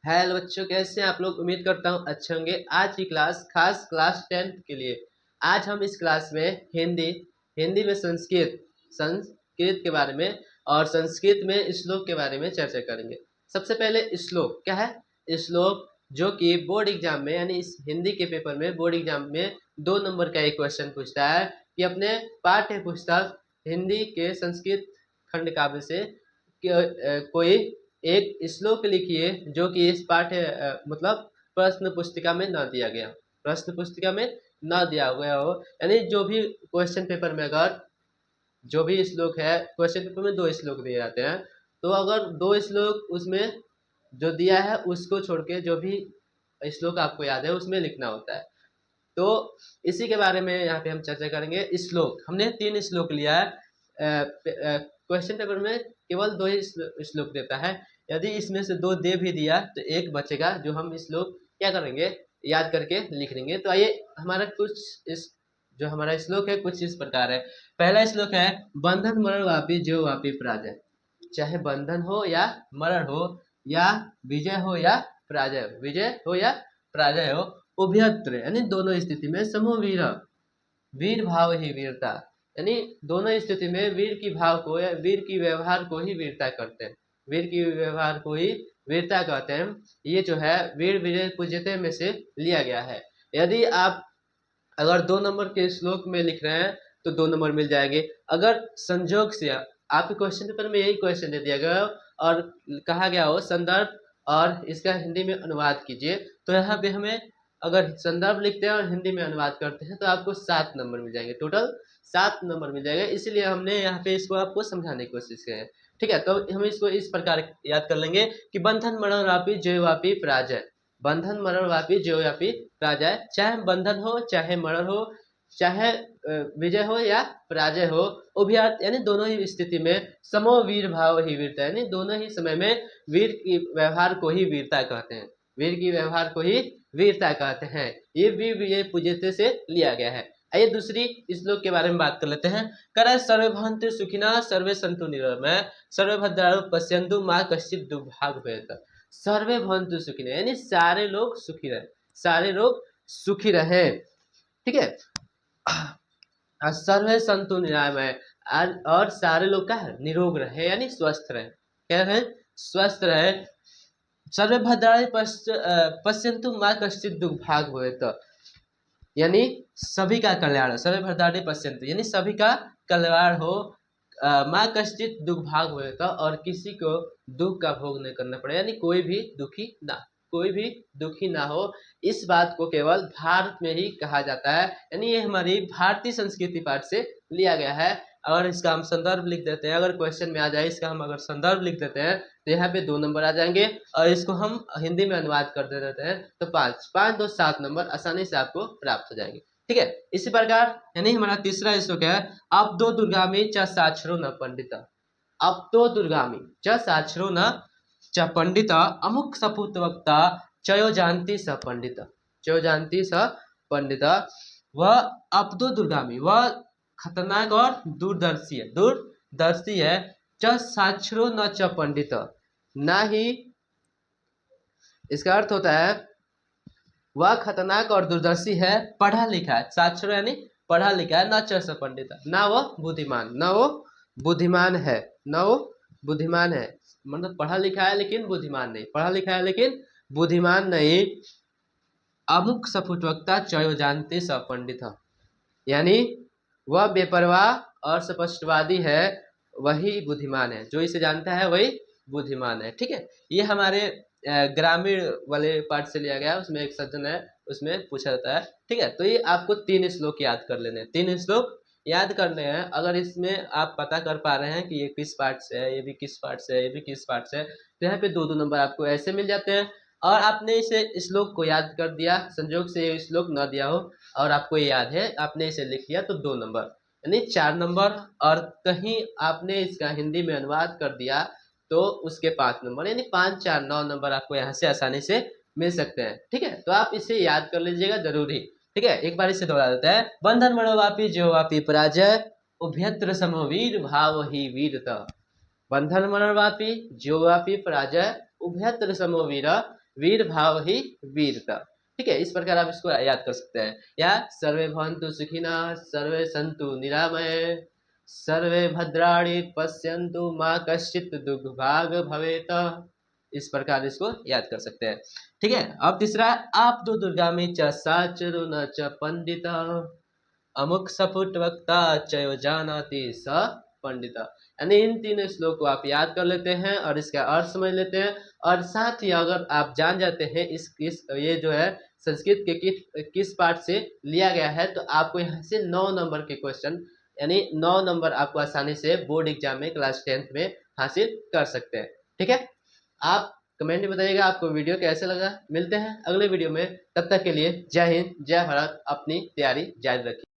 Hello बच्चों, कैसे हैं आप लोग। उम्मीद करता हूँ अच्छे होंगे। आज की क्लास खास क्लास 10th के लिए। आज हम इस क्लास में हिंदी हिंदी में संस्कृत संस्कृत के बारे में और संस्कृत में श्लोक के बारे में चर्चा करेंगे। सबसे पहले श्लोक क्या है। श्लोक जो कि बोर्ड एग्जाम में यानी इस हिंदी के पेपर में बोर्ड एग्जाम में 2 नंबर का एक क्वेश्चन पूछता है कि अपने पाठ्य पुस्तक हिंदी के संस्कृत खंड काव्य से कोई एक श्लोक लिखिए जो कि इस मतलब प्रश्न पुस्तिका में न दिया गया, प्रश्न पुस्तिका में न दिया गया हो। यानी जो भी क्वेश्चन पेपर में अगर जो भी श्लोक है, क्वेश्चन पेपर में 2 श्लोक दिए जाते हैं, तो अगर 2 श्लोक उसमें जो दिया है उसको छोड़ के जो भी श्लोक आपको याद है उसमें लिखना होता है। तो इसी के बारे में यहाँ पे हम चर्चा करेंगे। श्लोक हमने 3 श्लोक लिया है। क्वेश्चन पेपर में केवल 2 ही श्लोक देता है। यदि इसमें से 2 दे भी दिया तो एक बचेगा जो हम श्लोक क्या करेंगे, याद करके लिख लेंगे। तो आइए हमारा इस जो हमारा श्लोक है कुछ इस प्रकार है। पहला श्लोक है बंधन मरण वापी जो वापी पराजय। चाहे बंधन हो या मरण हो या विजय हो या पराजय हो, विजय हो या पराजय हो, उभयत्र यानी दोनों स्थिति में समूह वीर, वीर भाव ही वीरता। यानी दोनों स्थिति में वीर की भाव को या वीर की व्यवहार को ही वीरता करते हैं, वीर की व्यवहार को ही वीरता कहते हैं। ये जो है वीर विजय पूज्यते में से लिया गया है। यदि आप अगर 2 नंबर के श्लोक में लिख रहे हैं तो 2 नंबर मिल जाएंगे। अगर संजोग से आपके क्वेश्चन पेपर में यही क्वेश्चन दे दिया गया और कहा गया हो संदर्भ और इसका हिंदी में अनुवाद कीजिए, तो यहाँ पे हमें अगर संदर्भ लिखते हैं और हिंदी में अनुवाद करते हैं तो आपको 7 नंबर मिल जाएंगे, टोटल 7 नंबर मिल जाएगा। इसीलिए हमने यहाँ पे इसको आपको समझाने की कोशिश की है। ठीक है, तो हम इसको इस प्रकार याद कर लेंगे कि बंधन मरण वापी जय वापी पराजय। बंधन मरण वापी जय वापी पराजय। चाहे बंधन हो चाहे मरण हो चाहे विजय हो या पराजय हो, उभयत यानी दोनों ही स्थिति में समो वीर भाव ही वीरता, यानी दोनों ही समय में वीर की व्यवहार को ही वीरता कहते हैं, वीर की व्यवहार को ही वीरता कहते हैं। ये वीर विजय पूज्यते से लिया गया है। आइए दूसरी श्लोक के बारे में बात कर लेते हैं। कर सर्वे भवन्तु सुखिनः सर्वे सन्तु निरामया सर्वे भद्राणि पश्यन्तु मा कश्चित् दुर्भाग् भवेत्। सर्वे भवन्तु सुखिनः यानी सारे लोग सुखी रहे, सारे लोग सुखी रहे। ठीक है, सर्वे सन्तु निरामया और सारे लोग का निरोग रहे यानी स्वस्थ रहे। क्या रहे? स्वस्थ रहे। सर्वे भद्राणि पश्यन्तु मा कश्चित् दुर्भाग् भवेत् यानी सभी का कल्याण, सर्वे भद्राणि पश्यन्तु यानी सभी का कल्याण हो। माँ कश्चित दुर्भाग हुए था और किसी को दुख का भोग नहीं करना पड़े, यानी कोई भी दुखी ना हो। इस बात को केवल भारत में ही कहा जाता है, यानी ये हमारी भारतीय संस्कृति पाठ से लिया गया है। अगर इसका हम संदर्भ लिख देते हैं, अगर क्वेश्चन में आ जाए इसका हम अगर संदर्भ लिख देते हैं तो यहाँ पे 2 नंबर आ जाएंगे और इसको हम हिंदी में अनुवाद कर देते हैं तो 5 2 7 नंबर आसानी से आपको प्राप्त हो जाएंगे। ठीक है, इसी प्रकार यानी हमारा तीसरा श्लोक है अब दो दुर्गामी च साक्षरो न पंडित। अब तो दुर्गामी च साक्षरो न च पंडित अमुक सपूत वक्ता चयो जानती स पंडित, चयो जानती स पंडित। वह अब तो दुर्गामी, वह खतरनाक और दूरदर्शी है। च साक्षरो न च पंडित, ना ही इसका अर्थ होता है वह खतरनाक और दूरदर्शी है, पढ़ा लिखा है। साक्षर यानी पढ़ा लिखा है, न च पंडित ना वो बुद्धिमान, न वो बुद्धिमान है, न वो बुद्धिमान है। मतलब पढ़ा लिखा है लेकिन बुद्धिमान नहीं, पढ़ा लिखा है लेकिन बुद्धिमान नहीं। अमुक सफुटवक्ता चयो जानते स पंडित यानी वह बेपरवाह और स्पष्टवादी है, वही बुद्धिमान है। जो इसे जानता है वही बुद्धिमान है। ठीक है, ये हमारे ग्रामीण वाले पार्ट से लिया गया, उसमें एक सज्जन है उसमें पूछा जाता है। ठीक है, तो ये आपको 3 श्लोक याद कर लेने हैं, 3 श्लोक याद करने हैं। अगर इसमें आप पता कर पा रहे हैं कि ये किस पार्ट से है, ये भी किस पार्ट से है, ये भी किस पार्ट से है, तो यहाँ पे 2 नंबर आपको ऐसे मिल जाते हैं। और आपने इसे श्लोक को याद कर दिया, संजोग से ये श्लोक न दिया हो और आपको ये याद है, आपने इसे लिख लिया तो 2 नंबर यानी 4 नंबर। और कहीं आपने इसका हिंदी में अनुवाद कर दिया तो उसके 5 नंबर यानी 5 4 9 नंबर आपको यहाँ से आसानी से मिल सकते हैं। ठीक है, तो आप इसे याद कर लीजिएगा जरूरी। ठीक है, एक बार इसे दोहरा देते हैं। बंधन मणोवापी जो वापी पराजय उभयत्र समवीर भाव ही वीरता। बंधन मणोवापी जो वापी पराजय उभयत्र समवीर वीर भाव ही वीरता। ठीक है, इस प्रकार आप इसको याद कर सकते हैं। या सर्वे भवन्तु सुखिनः, सर्वे सन्तु निरामये, सर्वे भद्राणि पश्यन्तु मा कश्चित् दुर्भाग् भवेत्। इस प्रकार इसको याद कर सकते हैं। ठीक है, अब तीसरा, आप तो दुर्गामि च साचरो न च पंडित, अमुक सपुट वक्ता चयो जानाति स पंडित। यानी इन तीनों श्लोक को आप याद कर लेते हैं और इसका अर्थ समझ लेते हैं, और साथ ही अगर आप जान जाते हैं इस ये जो है संस्कृत के किस पार्ट से लिया गया है, तो आपको यहाँ से 9 नंबर के क्वेश्चन, यानी 9 नंबर आपको आसानी से बोर्ड एग्जाम में क्लास 10th में हासिल कर सकते हैं। ठीक है, आप कमेंट में बताइएगा आपको वीडियो कैसे लगा। मिलते हैं अगले वीडियो में, तब तक के लिए जय हिंद जय भारत, अपनी तैयारी जारी रखिए।